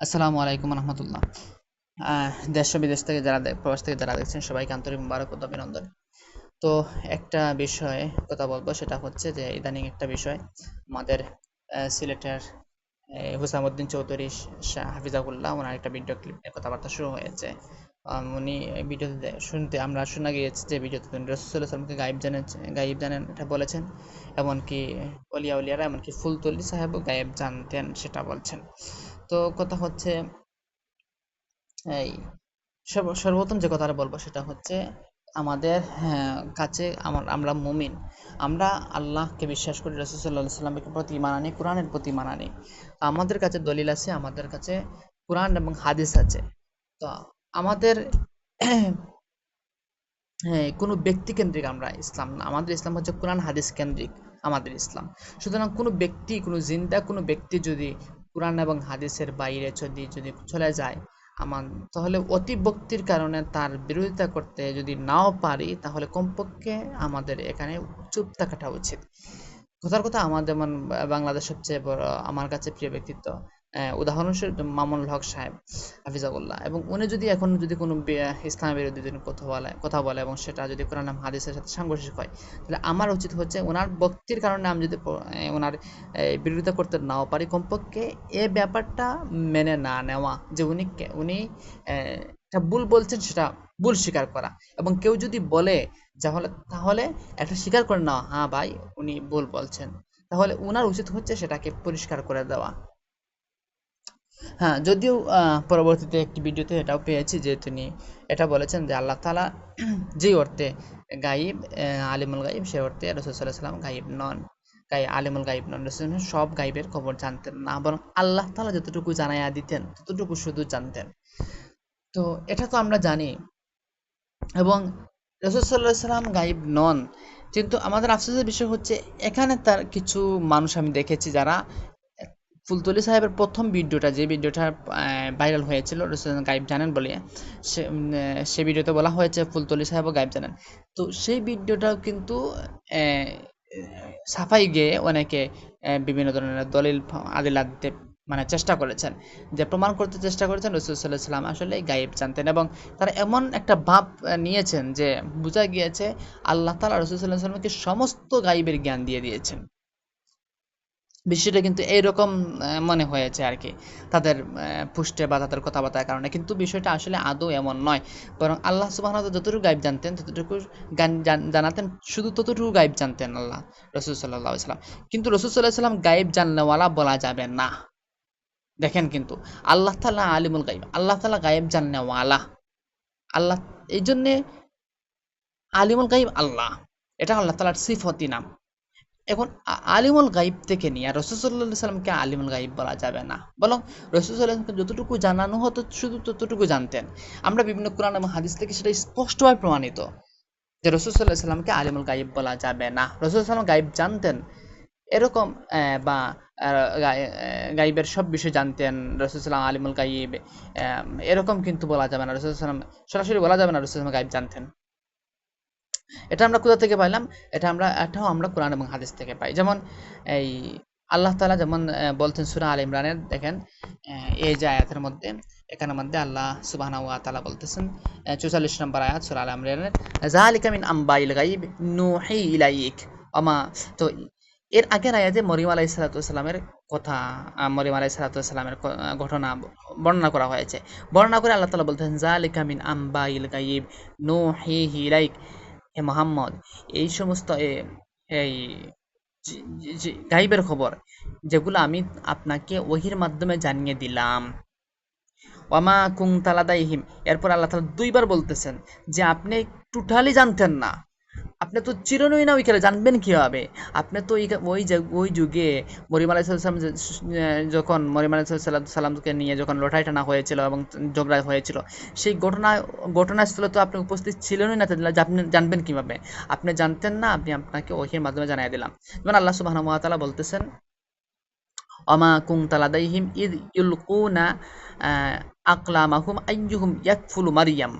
আসসালামু আলাইকুম রহমতুল্লাহ। দেশ ও বিদেশ থেকে যারা প্রবাস থেকে যারা দেখছেন সবাইকে আন্তরিক মুবারক ও অভিনন্দন। তো একটা বিষয়ে কথা বলবো, সেটা হচ্ছে যে ইদানিং একটা বিষয় আমাদের সিলেটের হুসামউদ্দিন চৌধুরী শাহ হাফিজাহুল্লাহ ওনার একটা ভিডিও ক্লিপ নিয়ে কথাবার্তা শুরু হয়েছে। উনি ভিডিওতে শুনতে আমরা শোনা গিয়েছে যে ভিডিওতে তিনি রাসূলুল্লাহ সাল্লাল্লাহু আলাইহি ওয়াসাল্লামকে গায়েব জানেন এটা বলেছেন। এমনকি উলিয়ারা এমনকি ফুলতলি সাহেবও গায়েব জানতেন সেটা বলছেন। তো কথা হচ্ছে এই সর্বপ্রথম যে কথাটা বলবো সেটা হচ্ছে আমাদের কাছে আমরা মুমিন, আমরা আল্লাহকে বিশ্বাস করি, রাসূল সাল্লাল্লাহু আলাইহি সাল্লামের প্রতি ঈমান আনি, কোরআনের প্রতি ঈমান আনি। আমাদের কাছে দলিল আছে, আমাদের কাছে কোরআন এবং হাদিস আছে। তো আমাদের হ্যাঁ, কোনো ব্যক্তি কেন্দ্রিক আমরা ইসলাম না, আমাদের ইসলাম হচ্ছে কোরআন হাদিস কেন্দ্রিক আমাদের ইসলাম। সুতরাং কোনো ব্যক্তি, কোনো জিন্দা কোনো ব্যক্তি যদি কোরআন এবং হাদিসের বাইরে যদি যদি চলে যায়, আমার তাহলে অতিভক্তির কারণে তার বিরোধিতা করতে যদি নাও পারি, তাহলে কমপক্ষে আমাদের এখানে চুপ থাকাটা উচিত। কথার কথা আমাদের বাংলাদেশ সবচেয়ে বড় আমার কাছে প্রিয় ব্যক্তিত্ব, উদাহরণস্বরূপ মামুনুল হক সাহেব হাফিজাহুল্লাহ, এবং উনি যদি এখন যদি কোনো ইসলাম বিরোধী যদি কথা বলে এবং সেটা যদি কোরআন এবং হাদিসের সাথে সাংঘর্ষিক হয়, তাহলে আমার উচিত হচ্ছে ওনার বক্তির কারণে আমি যদি ওনার বিরোধিতা করতে নাও পারি, কমপক্ষে এ ব্যাপারটা মেনে না নেওয়া যে উনি একটা ভুল বলছেন, সেটা ভুল স্বীকার করা। এবং কেউ যদি বলে তাহলে একটা স্বীকার করে নেওয়া, হ্যাঁ ভাই উনি ভুল বলছেন। তাহলে উনার উচিত হচ্ছে সেটাকে পরিষ্কার করে দেওয়া। হ্যাঁ, যদিও পরবর্তীতে একটি ভিডিওতে এটাও পেয়েছি যে তিনি এটা বলেছেন যে আল্লাহ তাআলা যেই অর্থে গায়ব, আলিমুল গায়ব, সে অর্থে রাসূল সাল্লাল্লাহু আলাইহি ওয়াসাল্লাম গায়ব নন। আলিমুল গায়ব নন, রাসূল সব গায়বের খবর জানতেন না, বরং আল্লাহ তাআলা যতটুকু জানাইয়া দিতেন ততটুকু শুধু জানতেন। তো এটা তো আমরা জানি। এবং রাসূল সাল্লাল্লাহু আলাইহি ওয়াসাল্লাম গায়ব নন, কিন্তু আমাদের আফসোসের বিষয় হচ্ছে এখানে তার কিছু মানুষ আমি দেখেছি যারা ফুলতলি সাহেবের প্রথম ভিডিওটা, যে ভিডিওটা ভাইরাল হয়েছিল রসুল গাইব জানেন বলে, সে ভিডিওতে বলা হয়েছে ফুলতলি সাহেবও গাইব জানেন। তো সেই ভিডিওটাও কিন্তু আহ, সাফাই গেয়ে অনেকে বিভিন্ন ধরনের দলিল আদিলা দিতে মানে চেষ্টা করেছেন, যে প্রমাণ করতে চেষ্টা করেছেন রসুল সাল্লাহ সাল্লাম আসলে গায়েব জানতেন। এবং তারা এমন একটা ভাব নিয়েছেন যে বোঝা গিয়েছে আল্লাহ তাআলা রসুল সাল্লাহ সাল্লামকে সমস্ত গাইবের জ্ঞান দিয়ে দিয়েছেন। বিষয়টা কিন্তু এইরকম মনে হয়েছে আর কি, তাদের পুষ্টে বা তাদের কথাবার্তার কারণে। কিন্তু বিষয়টা আসলে আদৌ এমন নয়, বরং আল্লাহ সুবহানাহু ওয়া তাআলা যতটুকু গাইব জানতেন ততটুকু জানাতেন, শুধু ততটুকু গাইব জানতেন আল্লাহ রসুল সাল্লাল্লাহু আলাইহি সাল্লাম। কিন্তু রসুল সাল্লাল্লাহু আলাইহি সাল্লাম গাইব জানলেওয়ালা বলা যাবে না। দেখেন, কিন্তু আল্লাহ তাআলা আলিমুল গাইব, আল্লাহ তাআলা গায়েব জাননেওয়ালা। আল্লাহ এই জন্যে আলিমুল গাইব আল্লাহ, এটা আল্লাহ তাআলার সিফতি নাম। এখন আলিমুল গাইব থেকে নিয়ে রাসূল সাল্লাল্লাহু আলাইহি সাল্লামকে আলিমুল গাইব বলা যাবে না, বরং রাসূল সাল্লাল্লাহু আলাইহি সাল্লামকে যতটুকু জানানো হতো শুধু ততটুকু জানতেন। আমরা বিভিন্ন কোরআন এবং হাদিস থেকে সেটা স্পষ্টভাবে প্রমাণিত যে রাসূল সাল্লাল্লাহু আলাইহি সাল্লামকে আলিমুল গাইব বলা যাবে না। রাসূল সাল্লাল্লাহু আলাইহি সাল্লাম গাইব জানতেন এরকম, বা গাইবের সব বিষয় জানতেন রাসূল সাল্লাল্লাহু আলিমুল গাইব, এরকম কিন্তু বলা যাবে না। রাসূল সাল্লাল্লাহু আলাইহি সাল্লাম সরাসরি বলা যাবে না রাসূল সাল্লাল্লাহু আলাইহি সাল্লাম গাইব জানতেন। এটা আমরা কোথা থেকে পাইলাম? এটাও আমরা কোরআন এবং হাদিস থেকে পাই। যেমন এই আল্লাহ তাআলা যেমন বলতেন সূরা আলে ইমরানের, দেখেন এই যে আয়াতের মধ্যে, এখানের মধ্যে আল্লাহ সুবহানাহু ওয়া তাআলা বলতেছেন ৪৪ নম্বর আয়াত সূরা আলে ইমরানের, যালিকা মিন আম্বাইল গায়ব নুহি ইলাইক ওমা। তো এর আগের আয়াতে মরিয়ম আলাইহিস সালাতু ওয়াস সালামের কথা, মরিয়ম আলাইহিস সালাতু ওয়াস সালামের ঘটনা বর্ণনা করা হয়েছে। বর্ণনা করে আল্লাহ তাআলা বলতেছেন যালিকা মিন আম্বাইল গায়ব নুহিহি ইলাইক, হে মোহাম্মদ, এই সমস্ত এই গাইবের খবর যেগুলো আমি আপনাকে ওহির মাধ্যমে জানিয়ে দিলাম। ওয়ামা কুনতা লাদাইহিম, এরপর আল্লাহ তাআলা দুইবার বলতেছেন যে আপনি টোটালি জানতেন না, আপনি তো চিরনই না, ওইখানে জানবেন কিভাবে? আপনি তো ওই যুগে মরিয়ম আলাইহিস সালাম যখন মরিয়ম আলাইহিস সালামকে নিয়ে যখন লড়াই টানা হয়েছিল এবং ঝগড়া হয়েছিল, সেই ঘটনাস্থলে তো আপনি উপস্থিত ছিলেনই না, তাহলে আপনি জানবেন কিভাবে? আপনি জানতেন না, আপনাকে ওহির মাধ্যমে জানিয়ে দিলাম। যেমন আল্লাহ সুবহানাহু ওয়া তাআলা বলতেছেন, ওয়ামা কুনতা লাদাইহিম ইয ইলকুনা আকলামাহুম আইয়ুহুম ইয়াকফুলু মারইয়াম।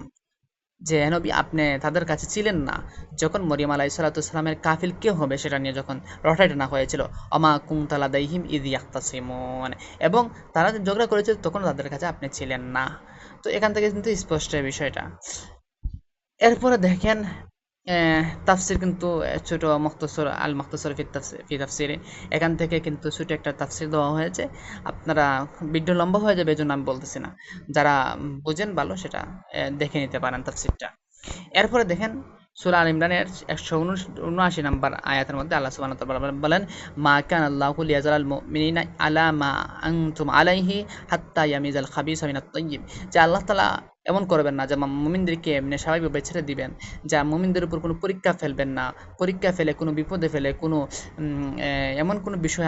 যে নবী আপনি তাদের কাছে ছিলেন না যখন মরিয়ম আলাইহিসসালামের কাফিল কে হবে সেটা নিয়ে যখন রটাইটানা হয়েছিল, অমা কুনতা লাদাইহিম ইয ইয়াখতাসিমুন, এবং তারা যে ঝগড়া করেছিল তখন তাদের কাছে আপনি ছিলেন না। তো এখান থেকে কিন্তু স্পষ্ট এই বিষয়টা। এরপরে দেখেন তাফসির কিন্তু ছোট মুখতসর আল মুখতসর ফি তাফসিরে, এখান থেকে কিন্তু ছোট একটা তাফসির দেওয়া হয়েছে। আপনারা ভিডিও লম্বা হয়ে যাবে এজন্য আমি বলতেছি না, যারা বুঝেন ভালো সেটা দেখে নিতে পারেন তাফসিরটা। এরপরে দেখেন সূরা আল ইমরানের 179 নম্বর আয়াতের মধ্যে আল্লাহ সুবহানাহু ওয়া তাআলা বলেন, মা কানা আল্লাহু লিয়াযআলাল মুমিনিনা আলা মা আনতুম আলাইহি হাত্তা ইয়ামিজাল খাবিসা মিনাত তাইয়্যিব, যে আল্লাহ তাআলা এমন করবেন না যে মুমিনদেরকে এমনি স্বাভাবিকভাবে ছেড়ে দিবেন, যা মুমিনদের উপর কোনো পরীক্ষা ফেলবেন না, পরীক্ষা ফেলে কোনো বিপদে ফেলে কোনো এমন কোনো বিষয়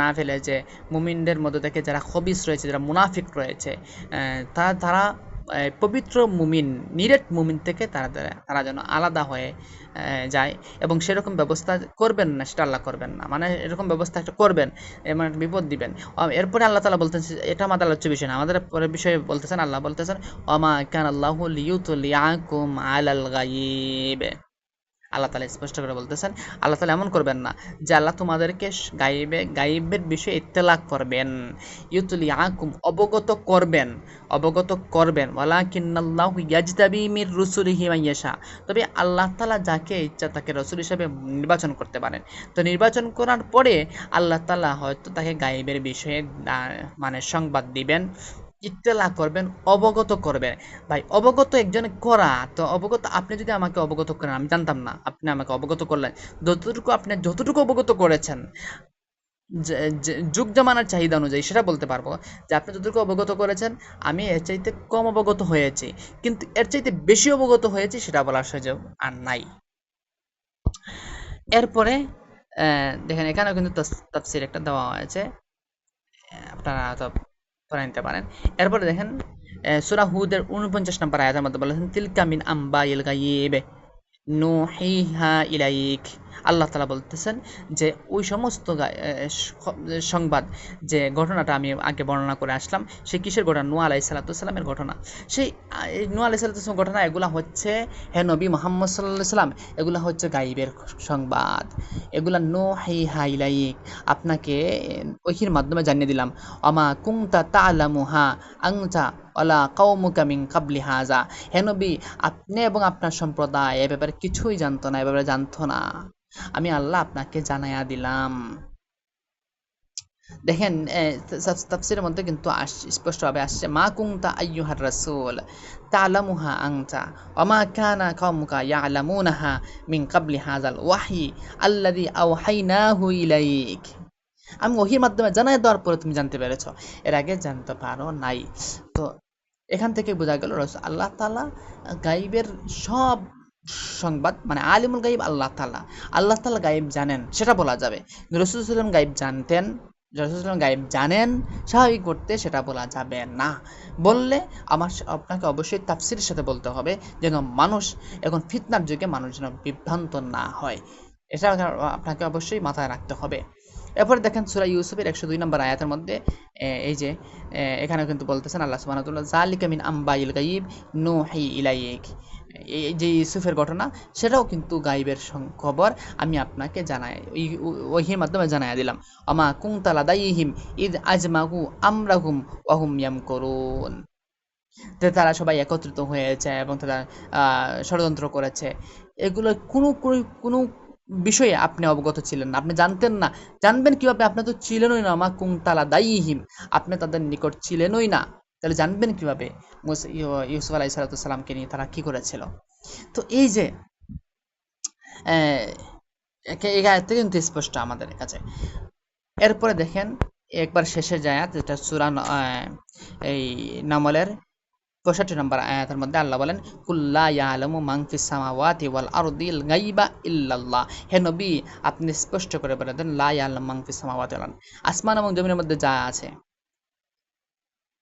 না ফেলে যে মুমিনদের মধ্য থেকে যারা খবিস রয়েছে, যারা মুনাফিক রয়েছে, তারা পবিত্র মুমিন, নিরেট মুমিন থেকে তারা তারা যেন আলাদা হয়ে যায়, এবং সেরকম ব্যবস্থা করবেন না, সেটা আল্লাহ করবেন না। মানে এরকম ব্যবস্থা একটা করবেন, এমন একটা বিপদ দিবেন। এরপরে আল্লাহ তাআলা বলতেছেন, এটা আমাদের আলোচ্য বিষয় না, আমাদের পরের বিষয়ে বলতেছেন, আল্লাহ বলতেছেন ওয়ামা কানাল্লাহু লিইউতলিয়াকুম আলাল গায়ব। আল্লাহ তাআলা স্পষ্ট করে বলতেছেন, আল্লাহ তাআলা এমন করবেন না যে আল্লাহ তোমাদেরকে গায়েবের বিষয়ে ইত্তেলা করবেন, ইউতলিয়াকুম অবগত করবেন ওয়ালাকিন্নাল্লাহু ইয়াজতাবি মির রুসুলিহি মান ইয়াশা, তবে আল্লাহ তাআলা যাকে ইচ্ছা তাকে রাসূল হিসেবে নির্বাচন করতে পারেন। তো নির্বাচন করার পরে আল্লাহ তাআলা হয়তো তাকে গায়েবের বিষয়ে মানে সংবাদ দিবেন, ইত্তেলা করবেন, অবগত করবেন। ভাই অবগত একজনে করা, তো অবগত আপনি যদি আমাকে অবগত করেন, আমি জানতাম না, আপনি আমাকে অবগত করলেন, যতটুকু অবগত করেছেন যুগ জামানার চাহিদা অনুযায়ী সেটা বলতে পারবো যে আপনি যতটুকু অবগত করেছেন আমি এর চাইতে কম অবগত হয়েছি, কিন্তু এর চাইতে বেশি অবগত হয়েছি সেটা বলার সুযোগ আর নাই। এরপরে দেখেন এখানেও কিন্তু তাফসীর একটা দেওয়া হয়েছে, আপনারা তো পড়ে নিতে পারেন। এরপরে দেখেন সূরা হুদের 49 নম্বর আয়াতের মধ্যে বলেছেন, তিলকা মিন আম্বাইল গায়ব নুহিহা ইলাইক। আল্লাহ তাআলা বলতেছেন যে ওই সমস্ত সংবাদ, যে ঘটনাটা আমি আগে বর্ণনা করে আসলাম, সে কিসের ঘটনা? নূহ আলাইহিস সালামের ঘটনা। সেই নূহ আলাইহিস সালামের ঘটনা, এগুলা হচ্ছে হে নবী মুহাম্মদ সাল্লাল্লাহু আলাইহি সাল্লাম, এগুলা হচ্ছে গায়বের সংবাদ, এগুলা নুহিহা ইলাইক, আপনাকে ওহীর মাধ্যমে জানিয়ে দিলাম। ওমা কুনতা তা'লামুহা আনতা ওয়ালা কওমুকা মিন ক্বাবলি হাযা, হে নবী আপনি এবং আপনার সম্প্রদায় এ ব্যাপারে কিছুই জানতো না, এ ব্যাপারে জানতো না, আমি আল্লাহ আপনাকে জানায়া দিলাম। দেখেন তাফসীরের মধ্যে কিন্তু স্পষ্টভাবে আসছে, মা কুনতা আইয়ুহার রাসূল তা'লামুহা আনতা ওয়া মা কানা কওমুকা ইয়া'লামুনাহা মিন ক্বাবলি হাযাল ওয়াহয়ি আল্লাযী আওহাইনাহু ইলাইক, আমি ওহীর মাধ্যমে জানাই দেওয়ার পরে তুমি জানতে পেরেছো, এর আগে জানতে পারো নাই। তো এখান থেকে বোঝা গেল আল্লাহ তাআলা গায়বের সব সংবাদ, মানে আলিমুল গায়ব আল্লাহ তাআলা গায়ব জানেন সেটা বলা যাবে। রাসূল সাল্লাল্লাহু আলাইহি ওয়াসাল্লাম গায়ব জানতেন, রাসূল সাল্লাল্লাহু আলাইহি ওয়াসাল্লাম গায়ব জানেন স্বাভাবিক করতে সেটা বলা যাবে না। বললে আপনাকে অবশ্যই তাফসীরের সাথে বলতে হবে, যেন মানুষ এখন ফিতনার যুগে মানুষ যেন বিভ্রান্ত না হয়, এটা আপনাকে অবশ্যই মাথায় রাখতে হবে। এরপরে দেখেন সূরা ইউসুফের 102 নম্বর আয়াতের মধ্যে এই যে এখানে কিন্তু বলতেছেন আল্লাহ সুবহানাহু ওয়া তাআলা, যালিকা মিন আম্বাইল গায়ব নুহি ইলাইক, এই যে ইউসুফের ঘটনা সেটাও কিন্তু গায়বের খবর, আমি আপনাকে জানাই ওহীর মাধ্যমে জানায়া দিলাম। আমা কুনতা লাদাইহিম ইদ আজমাহু আমরাহুম ওয়া হুম ইয়ামকুরুন, তারা সবাই একত্রিত হয়েছে এবং তারা ষড়যন্ত্র করেছে, এগুলো কোনো বিষয়ে আপনি অবগত ছিলেন না, আপনি জানতেন না, জানবেন কিভাবে? আপনি তো ছিলেনই না, মা কুনতালা দাইহিম, আপনি তাদের নিকট ছিলেনই না, তাহলে জানবেন কিভাবে ইউসুফ আলাইহিস সালামকে নিয়ে তারা কি করেছিল? তো এই যে এই আয়াত থেকে কিন্তু স্পষ্ট আমাদের কাছে। এরপরে দেখেন একবার শেষের যে আয়াত, যেটা সূরা এই নামলের 65 নম্বর আয়াতের মধ্যে আল্লাহ বলেন, কুল্লা ইয়ালামু মান ফিস সামাওয়াতি ওয়াল আরদিল গায়বা ইল্লাল্লাহ, হে নবী আপনি স্পষ্ট করে বলে দেন, লা ইয়ালামু মান ফিস সামাওয়াতি ওয়াল আরদ, আসমান এবং জমিনের মধ্যে যা আছে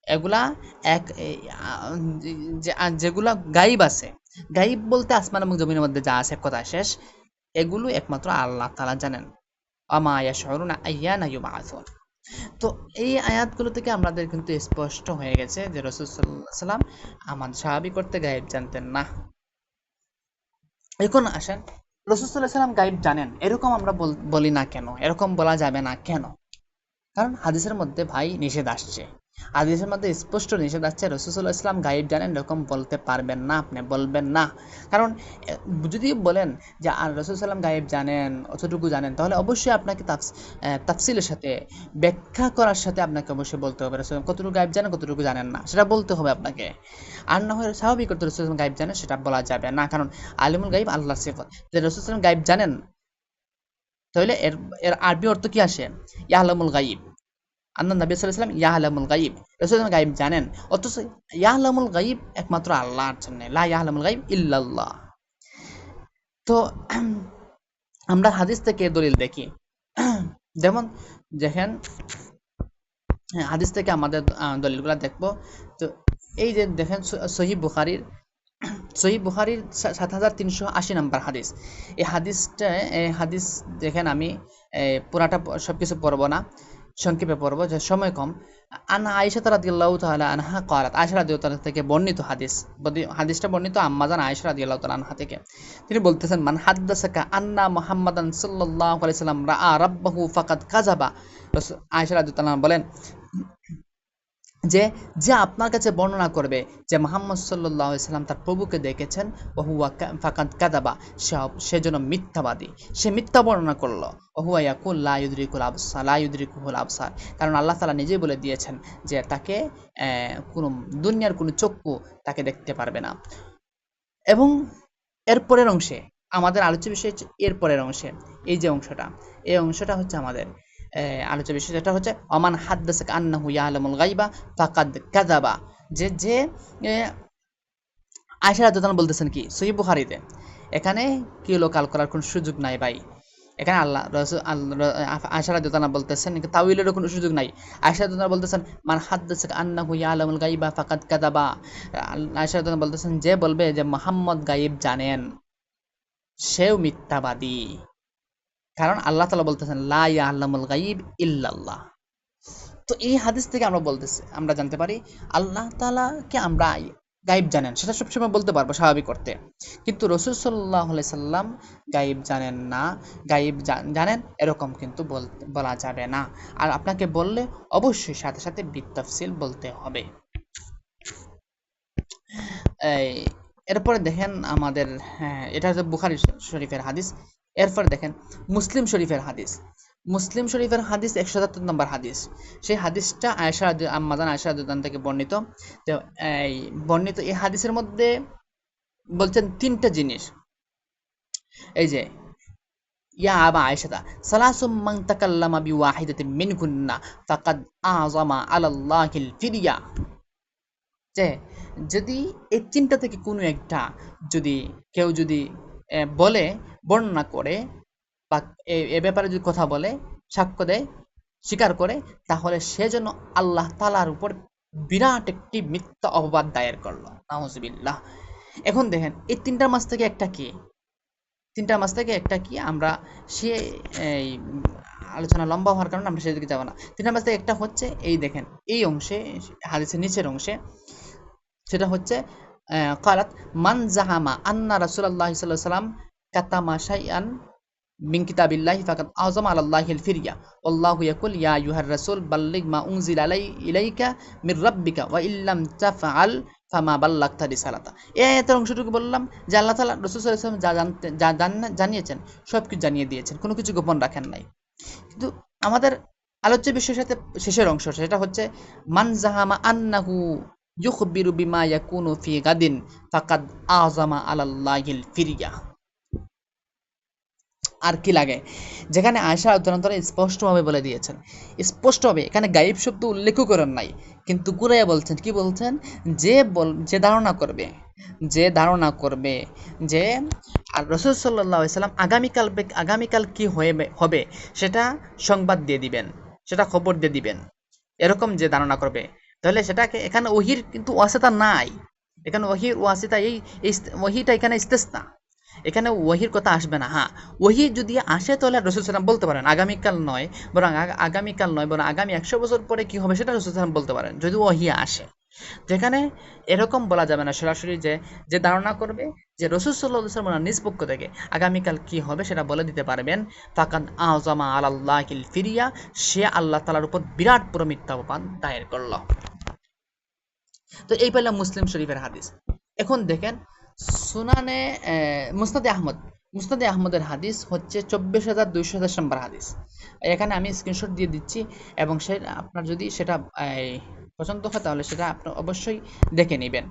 এগুলা এক যেগুলা গায়ব আছে, গায়ব বলতে আসমান এবং জমিনের মধ্যে যা আছে, কথা শেষ, এগুলো একমাত্র আল্লাহ তাআলা জানেন। আমা ইয়াশউরুনা আইয়ানা ইউবআসুন। তো এই আয়াতগুলো থেকে আমাদের কিন্তু স্পষ্ট হয়ে গেছে যে রাসূল সাল্লাল্লাহু আলাইহি ওয়াসাল্লাম আমাদের স্বাভাবিক করতে গায়েব জানতেন না। এখন আসেন, রাসূল সাল্লাল্লাহু আলাইহি ওয়াসাল্লাম গায়েব জানেন, এরকম আমরা বলি না কেন, এরকম বলা যাবে না কেন? কারণ হাদিসের মধ্যে ভাই নিষেধ আসছে, হাদিসের মধ্যে স্পষ্ট নিষেধ আসছে, রাসূল সাল্লাল্লাহু আলাইহি ওয়াসাল্লাম গায়েব জানেন এরকম বলতে পারবেন না, আপনি বলবেন না। কারণ যদি বলেন যে আর রাসূল সাল্লাম গায়েব জানেন, অতটুকু জানেন, তাহলে অবশ্যই আপনাকে তাফসিলের সাথে, ব্যাখ্যা করার সাথে আপনাকে অবশ্যই বলতে হবে রাসূল কতটুকু গায়েব জানেন, কতটুকু জানেন না, সেটা বলতে হবে আপনাকে। আর না হয় স্বাভাবিক করতে রাসূল সাল্লাম গায়েব জানেন সেটা বলা যাবে না, কারণ আলিমুল গায়েব আল্লাহর সিফাত। যে রাসূল সাল্লাম গায়েব জানেন, তাহলে এর এর আরবি অর্থ কি আসে? ইয়ালামুল গায়ব। আন্না নবী সাল্লাল্লাহু আলাইহি ওয়াসাল্লাম ইয়ালামুল গায়ব, রাসূল গায়ব জানেন, অথচ ইয়ালামুল গায়ব একমাত্র আল্লাহর জন্য, লা ইয়ালামুল গায়ব ইল্লাল্লাহ। তো আমরা হাদিস থেকে দলিল দেখি, যেমন দেখেন, হাদিস থেকে আমাদের দলিলগুলো দেখবো। তো এই যে দেখেন সহিহ বুখারীর ৭৩৮০ নম্বর হাদিস। এই হাদিস দেখেন, আমি পুরাটা সবকিছু পড়বো না, সংক্ষেপে পড়বো যে সময় কম। আন আয়েশা রাদিয়াল্লাহু তাআলা আনহা ক্বালাত, আয়েশা রাদিয়াল্লাহু তাআলা থেকে বর্ণিত হাদিস, হাদিসটা বর্ণিত আম্মাজান আয়েশা রাদিয়াল্লাহু তাআলা আনহা থেকে। তিনি বলতেছেন, মান হাদ্দাসাকা আন্না মুহাম্মাদান সাল্লাল্লাহু আলাইহি ওয়াসাল্লাম রাআ রাব্বাহু ফাকাদ কাযাবা। আয়েশা রাদিয়াল্লাহু তাআলা বলেন যে যে আপনার কাছে বর্ণনা করবে যে মুহাম্মদ সাল্লাল্লাহু আলাইহি সাল্লাম তার প্রভুকে দেখেছেন, ওহুয়া ফাকাদ কাযাবা, সে যেন মিথ্যাবাদী, সে মিথ্যা বর্ণনা করলো। ওহুয়া ইয়াকুল লা ইউদরিকুল আবসার, লা ইউদরিকুহুল আবসার, কারণ আল্লাহ তাআলা নিজেই বলে দিয়েছেন যে তাকে কোনো দুনিয়ার কোনো চক্ষু তাকে দেখতে পারবে না। এবং এরপরের অংশে আমাদের আলোচ্য বিষয় হচ্ছে, এরপরের অংশে এই যে অংশটা, এই অংশটা হচ্ছে আমাদের আলোচ্য বিষয়, যেটা হচ্ছে অমান হাদ্দাসাকা আন্নাহু ইয়ালামুল গায়বা ফাকাদ কাযাবা। যে যে আয়েশা রাদিয়াল্লাহু আনহা বলতেছেন কি সহিহ বুখারীতে, এখানে কি হলো, কাল করার কোনো সুযোগ নাই ভাই। এখানে আল্লাহ রাসূল আয়েশা রাদিয়াল্লাহু আনহা বলতেছেন তাউইলের কোনো সুযোগ নাই। আয়েশা রাদিয়াল্লাহু আনহা বলতেছেন মান হাদ্দাসাকা আন্নাহু ইয়ালামুল গায়বা ফাকাদ কাযাবা। আয়েশা রাদিয়াল্লাহু আনহা বলতেছেন যে বলবে যে মুহাম্মদ গায়েব জানেন, সেও মিথ্যাবাদী। কারণ আল্লাহ তাআলা বলতেছেন লা ইয়ালামুল গায়ব ইল্লাল্লাহ। তো এই হাদিস থেকে আমরা জানতে পারি আল্লাহ তাআলাকে আমরা গায়েব জানেন, সেটা সবসময় বলতে পারবো স্বাভাবিক করতে, কিন্তু রাসূল সাল্লাল্লাহু আলাইহি সাল্লাম গায়েব জানেন না, গায়েব জানেন এরকম কিন্তু বলা যাবে না। আর আপনাকে বললে অবশ্যই সাথে সাথে বিতাফসিল বলতে হবে। এই এরপরে দেখেন আমাদের, হ্যাঁ এটা হচ্ছে বুখারী শরীফের হাদিস। এরপর দেখেন মুসলিম শরীফের হাদিস। মুসলিম শরীফের হাদিস ১৭৭ নম্বর হাদিস। সেই হাদিসটা আম্মাজান আয়েশা রাদিয়াল্লাহু আনহা থেকে বর্ণিত। তো এই হাদিসের মধ্যে বলছেন তিনটা জিনিস, এই যে ইয়া আবা আয়েশাতা সালাসুম মান তাকাল্লামা বিওয়াহিদাতিন মিনকুন্না ফাকাদ আযামা আলাল্লাহিল ফিরিয়া। যে যদি এই তিনটা থেকে কোনো একটা, যদি কেউ যদি বলে, বর্ণনা করে, বা এ ব্যাপারে যদি কথা বলে, সাক্ষ্য দেয়, স্বীকার করে, তাহলে সে যেন আল্লাহ তাআলার উপর বিরাট একটি মিথ্যা অপবাদ দায়ের করলো, নাউজুবিল্লাহ। এখন দেখেন এই তিনটার মাঝ থেকে একটা কি, আমরা সে এই আলোচনা লম্বা হওয়ার কারণে আমরা সেদিকে যাব না। তিনটার মাঝ থেকে একটা হচ্ছে এই দেখেন এই অংশে, হাদিসের নিচের অংশে, সেটা হচ্ছে কালাত মান জাহামা আন্না রাসূলুল্লাহ সাল্লাল্লাহু আলাইহি ওয়াসাল্লাম কাতামা শাইআন মিন কিতাবিল্লাহি ফাকাদ আযমা আলাল্লাহিল ফিরিয়া আল্লাহু ইয়াকুল ইয়া আইয়ুহার রাসূল বাল্লিগ মা উনজিলা ইলাইকা মির রাব্বিকা ওয়া ইল্লাম তাফআল ফামা বাল্লাগতা রিসালাতা। এই আয়াতের অংশটুকু বললাম যে আল্লাহ তাআলা রাসূল সাল্লাল্লাহু আলাইহি ওয়াসাল্লাম যা জানিয়েছেন সবকিছু জানিয়ে দিয়েছেন, কোনো কিছু গোপন রাখেন নাই। কিন্তু আমাদের আলোচ্য বিষয়ের সাথে শেষের অংশ, সেটা হচ্ছে মান জাহামা আন্নাহু ইউখবিরু বিমা ইয়াকুনু ফি গাদিন ফাকাদ আযমা আলাল্লাহিল ফিরিয়া। আর কি লাগে, যেখানে আয়েশা রাদিয়াল্লাহু তাআলা স্পষ্টভাবে বলে দিয়েছেন, স্পষ্টভাবে এখানে গায়েব শব্দ উল্লেখ করেন নাই, কিন্তু ঘুরাইয়া বলছেন, কি বলছেন, যে ধারণা করবে, যে আর রাসূল সাল্লাল্লাহু আলাইহি সাল্লাম আগামীকাল কি হবে সেটা সংবাদ দিয়ে দিবেন, সেটা খবর দিয়ে দিবেন, এরকম যে ধারণা করবে, তাহলে সেটাকে, এখানে ওহির কিন্তু ওয়াসিতা নাই, এখানে ওহির ওয়াসিতা এই ওহিটা এখানে ইস্তেসনা, এখানে ওহির কথা আসবে না। হ্যাঁ, ওহি যদি আসে তাহলে রাসূল সাল্লাল্লাহু আলাইহি ওয়াসাল্লাম বলতে পারেন আগামীকাল নয় বরং আগামী ১০০ বছর পরে কি হবে সেটা রাসূল সাল্লাল্লাহু আলাইহি ওয়াসাল্লাম বলতে পারেন, যদি ওহি আসে। যেখানে এরকম বলা যাবে না সরাসরি যে যে ধারণা করবে যে রাসূল সাল্লাল্লাহু আলাইহি ওয়াসাল্লাম নিজ পক্ষ থেকে আগামীকাল কি হবে সেটা বলে দিতে পারবেন, ফাকাদ আযমা আলাল্লাহিল ফিরিয়া, সে আল্লাহ তাআলার উপর বিরাট বড় মিথ্যা অপবাদ দায়ের করল। তো এই পেলাম মুসলিম শরীফের হাদিস। এখন দেখেন সুনানে মুসনাদে আহমদ, মুসনাদে আহমদের হাদিস হচ্ছে 24,227 নম্বর হাদিস। এখানে আমি স্ক্রিনশট দিয়ে দিচ্ছি, এবং সে আপনার যদি সেটা পছন্দ হয় তাহলে সেটা আপনি অবশ্যই দেখে নেবেন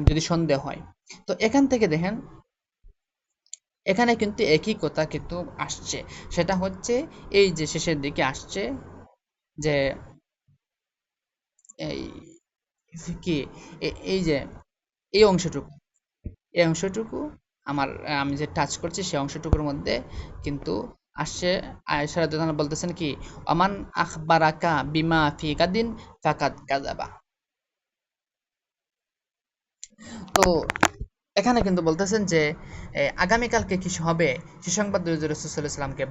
যদি সন্দেহ হয়। তো এখান থেকে দেখেন এখানে কিন্তু একই কথা কিন্তু আসছে, সেটা হচ্ছে এই যে শেষের দিকে আসছে যে এই কি এই যে এই অংশটুকু, এই অংশটুকু আমার আমি যে টাচ করছি সেই অংশটুকুর মধ্যে কিন্তু আসছে আয়েশা রাদিয়াল্লাহু আনহা বলতেছেন কি, আমান আখবারাকা বিমা ফি গাদিন ফাকাদ কাযাবা। তো এখানে কিন্তু বলতেছেন যে আগামীকালকে কিছু হবে সে সংবাদ যদি রাসূল সাল্লাল্লাহু আলাইহি ওয়াসাল্লামকে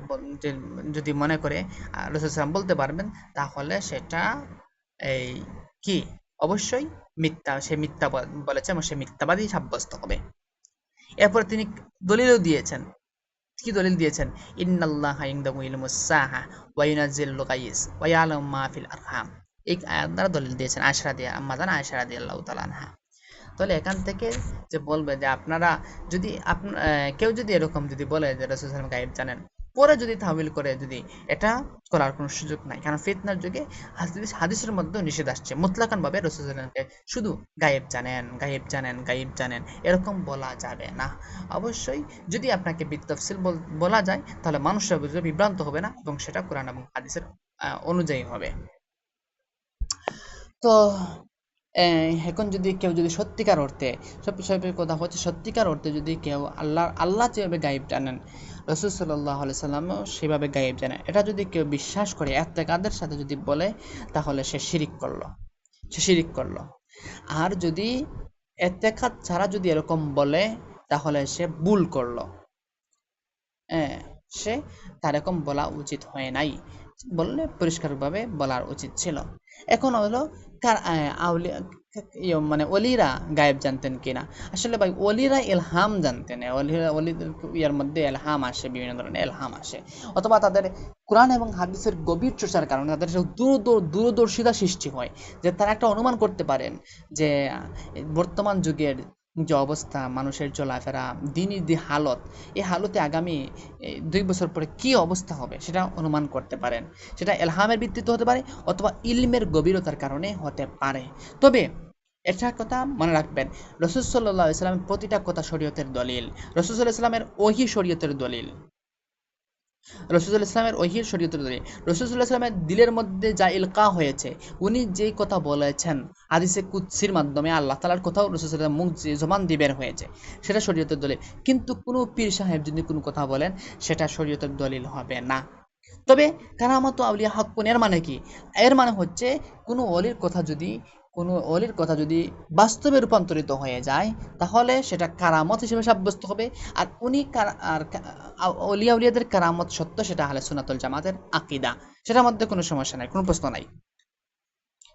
যদি মনে করে রাসূল সাল্লাম বলতে পারবেন, তাহলে সেটা এই কি অবশ্যই মিথ্যা, সে মিথ্যা বলেছে এবং সে মিথ্যাবাদী সাব্যস্ত হবে। এরপর তিনি দলিলও দিয়েছেন। কি দলিল দিয়েছেন? ইন্নাল্লাহা ইনদাহু ইলমুস সাআহ ওয়া ইউনাজ্জিলুল গায়স ওয়া ইয়ালামু মা ফিল আরহাম। এই আয়াত দ্বারা দলিল দিয়েছেন আম্মাজান আয়েশা রাদিয়াল্লাহু তাআলা আনহা। তাহলে এখান থেকে যে বলবে যে আপনারা যদি কেউ যদি এরকম যদি বলে যে রাসূল সাল্লাল্লাহু আলাইহি ওয়াসাল্লাম গায়েব জানেন, পরে যদি তাহবিল করে যদি, এটা করার কোনো সুযোগ নাই, কারণ ফিতনার যুগে হাদিসের মধ্যে নিষেধ আসছে মুতলাকান ভাবে রাসূল সাল্লাল্লাহু আলাইহি ওয়াসাল্লামকে শুধু গায়েব জানেন, গায়েব জানেন, গায়েব জানেন এরকম বলা যাবে না। অবশ্যই যদি আপনাকে বিতফসিল বলা যায় তাহলে মানুষরা বুঝবে, বিভ্রান্ত হবে না, এবং সেটা কোরআন এবং হাদিসের অনুযায়ী হবে। তো এখন যদি কেউ যদি সত্যিকার অর্থে, সবচেয়ে কথা হচ্ছে সত্যিকার অর্থে যদি কেউ আল্লাহ যেভাবে গায়েব জানেন রাসূল সাল্লাল্লাহু আলাইহি সাল্লামও সেভাবে গায়েব জানেন, এটা যদি কেউ বিশ্বাস করে এতেকাদের সাথে যদি বলে, তাহলে সে শিরিক করলো, সে শিরিক করলো। আর যদি এতেকাদ ছাড়া যদি এরকম বলে, তাহলে সে ভুল করলো। হ্যাঁ, সে তার এরকম বলা উচিত হয় নাই, বললে পরিষ্কারভাবে বলার উচিত ছিল। এখন হলো কার আউলিয়া মানে অলিরা গায়েব জানতেন কিনা? আসলে ভাই অলিরা ইলহাম জানতেন, অলিদের ইয়ার মধ্যে এলহাম আসে, বিভিন্ন ধরনের এলহাম আসে, অথবা তাদের কোরআন এবং হাদিসের গভীর চর্চার কারণে তাদের দূরদর্শিতা সৃষ্টি হয়, যে তারা একটা অনুমান করতে পারেন যে বর্তমান যুগের যে অবস্থা, মানুষের চলাফেরা, দিনই হালত, এই হালতে আগামী 2 বছর পরে কি অবস্থা হবে সেটা অনুমান করতে পারেন। সেটা এলহামের ভিত্তিতে হতে পারে অথবা ইলমের গভীরতার কারণে হতে পারে। তবে একটা কথা মনে রাখবেন, রাসূল সাল্লাল্লাহু আলাইহি ওয়াসাল্লামের প্রতিটা কথা শরীয়তের দলিল, রাসূল সাল্লাল্লাহু আলাইহি ওয়াসাল্লামের ওহী শরীয়তের দলিল, রসুল ইসলামের ওহির শরীয়তের দলিল। রসুল ইসলামের দিলের মধ্যে যা ইলকা হয়েছে, উনি যেই কথা বলেছেন হাদিসে কুদসির মাধ্যমে আল্লাহ তাআলার কথাও রসুল সাল্লাল্লাহু মুখ জবান দিয়ে বের হয়েছে, সেটা শরীয়তের দলিল। কিন্তু কোনো পীর সাহেব যদি কোনো কথা বলেন, সেটা শরীয়তের দলিল হবে না। তবে কারামাত আউলিয়া হাক্কুন এর মানে কি? এর মানে হচ্ছে কোনো অলির কথা যদি বাস্তবে রূপান্তরিত হয়ে যায়, তাহলে সেটা কারামত হিসেবে সাব্যস্ত হবে। আর উনি অলিয়া উলিয়াদের কারামত সত্য, সেটা আহলে সুন্নাতুল জামাতের আকীদা, সেটার মধ্যে কোনো সমস্যা নাই, কোনো প্রশ্ন নাই।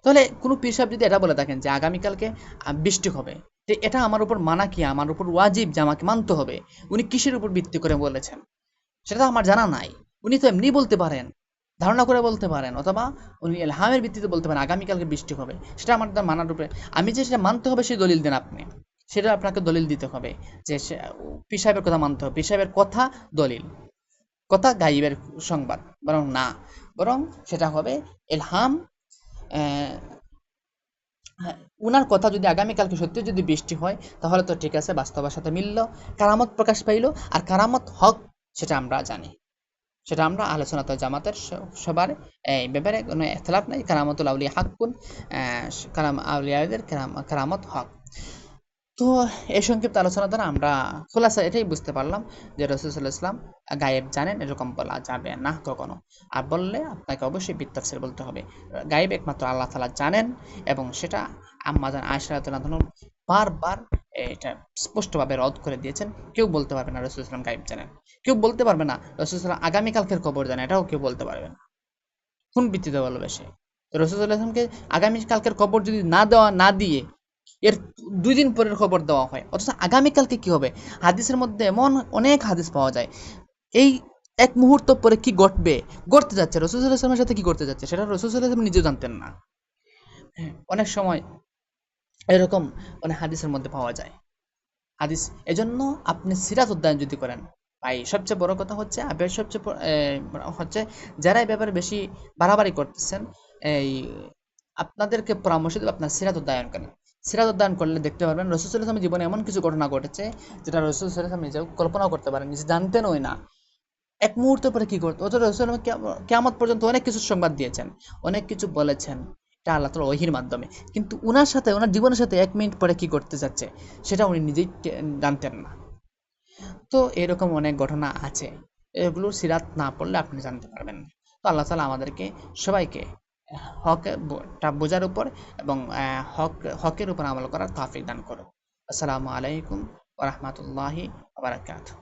তাহলে কোনো পীর সাহেব যদি এটা বলে থাকেন যে আগামীকালকে বৃষ্টি হবে, যে এটা আমার উপর মানা কি, আমার উপর ওয়াজিব যে আমাকে মানতে হবে, উনি কিসের উপর ভিত্তি করে বলেছেন সেটা তো আমার জানা নাই। উনি তো এমনি বলতে পারেন, ধারণা করে বলতে পারেন, অথবা উনি এলহামের ভিত্তিতে বলতে পারেন আগামীকালকে বৃষ্টি হবে, সেটা আমার তার মানার উপরে, আমি যে সেটা মানতে হবে সেই দলিল দেন আপনি, সেটা আপনাকে দলিল দিতে হবে যে পীর সাহেবের কথা মানতে হবে, পীর সাহেবের কথা দলিল, কথা গাইবের সংবাদ বরং না, বরং সেটা হবে এলহাম। আহ, হ্যাঁ, উনার কথা যদি আগামীকালকে সত্যি যদি বৃষ্টি হয়, তাহলে তো ঠিক আছে, বাস্তবের সাথে মিলল, কারামত প্রকাশ পাইল। আর কারামত হক সেটা আমরা জানি, সেটা আমরা আহলে সুন্নাত ওয়াল জামাতের সবার এই ব্যাপারে কোনো ইখতিলাফ নাই। কারামাতুল আউলিয়া হাক্কুন, আউলিয়াদের কারামত হক। তো এই সংক্ষিপ্ত আলোচনা দ্বারা আমরা খোলাসা এটাই বুঝতে পারলাম যে রাসূল সাল্লাল্লাহু আলাইহি ওয়াসাল্লাম গায়েব জানেন, এরকম বলা যাবে না কখনো। আর বললে আপনাকে অবশ্যই বিত্তাফসির বলতে হবে। গায়েব একমাত্র আল্লাহ তাআলা জানেন, এবং সেটা আম্মাজান আয়েশা রাদিয়াল্লাহু আনহা বারবার এটা স্পষ্টভাবে রদ করে দিয়েছেন। কেউ বলতে পারবে না রাসূল সাল্লাল্লাহু আলাইহি ওয়াসাল্লাম গায়েব জানেন, কেউ বলতে পারবে না রাসূল সাল্লাল্লাহু আলাইহি ওয়াসাল্লাম আগামীকালকের খবর জানেন, এটাও কেউ বলতে পারবে না। কোন ভিত্তিতে বলবে সে? তো রাসূল সাল্লাল্লাহু আলাইহি ওয়াসাল্লামকে আগামীকালকের খবর যদি না দিয়ে এর 2 দিন পরের খবর দেওয়া হয়, অথচ আগামীকালকে কি হবে? হাদিসের মধ্যে এমন অনেক হাদিস পাওয়া যায়, এই এক মুহূর্ত পরে কি ঘটতে যাচ্ছে, রাসূল সাল্লাল্লাহু আলাইহি ওয়াসাল্লামের সাথে কি ঘটতে যাচ্ছে, সেটা রাসূল সাল্লাল্লাহু আলাইহি ওয়াসাল্লাম নিজেও জানতেন না। হ্যাঁ, অনেক সময় এরকম অনেক হাদিসের মধ্যে পাওয়া যায়। হাদিস এজন্য আপনি সিরাত অধ্যয়ন যদি করেন, ভাই সবচেয়ে বড় কথা হচ্ছে হচ্ছে যারা এই ব্যাপারে বেশি বাড়াবাড়ি করতেছেন, এই আপনাদেরকে পরামর্শ দেব আপনার সিরাত অধ্যয়ন করেন। সিরাত অধ্যয়ন করলে দেখতে পারবেন রাসূল সাল্লাল্লাহু আলাইহি ওয়াসাল্লামের জীবনে এমন কিছু ঘটনা ঘটেছে যেটা রাসূল সাল্লাল্লাহু আলাইহি ওয়াসাল্লাম নিজেও কল্পনাও করতে পারেন, নিজে জানতেনই না। এক মুহূর্ত পরে কি করতো, অথচ রাসূল সাল্লাল্লাহু আলাইহি ওয়াসাল্লাম কিয়ামত পর্যন্ত অনেক কিছু সংবাদ দিয়েছেন, অনেক কিছু বলেছেন, এটা আল্লাহ তাআলার ওহীর মাধ্যমে। কিন্তু উনার সাথে, উনার জীবনের সাথে 1 মিনিট পরে কি করতে যাচ্ছে সেটা উনি নিজেই জানতেন না। তো এরকম অনেক ঘটনা আছে, এগুলো সিরাত না পড়লে আপনি জানতে পারবেন না। তো আল্লাহ তাআলা আমাদেরকে সবাইকে হকটা বোঝার উপর এবং হকের উপর আমল করার তৌফিক দান করুন। আসসালামু আলাইকুম ওয়া রাহমাতুল্লাহি ওয়া বারাকাতুহু।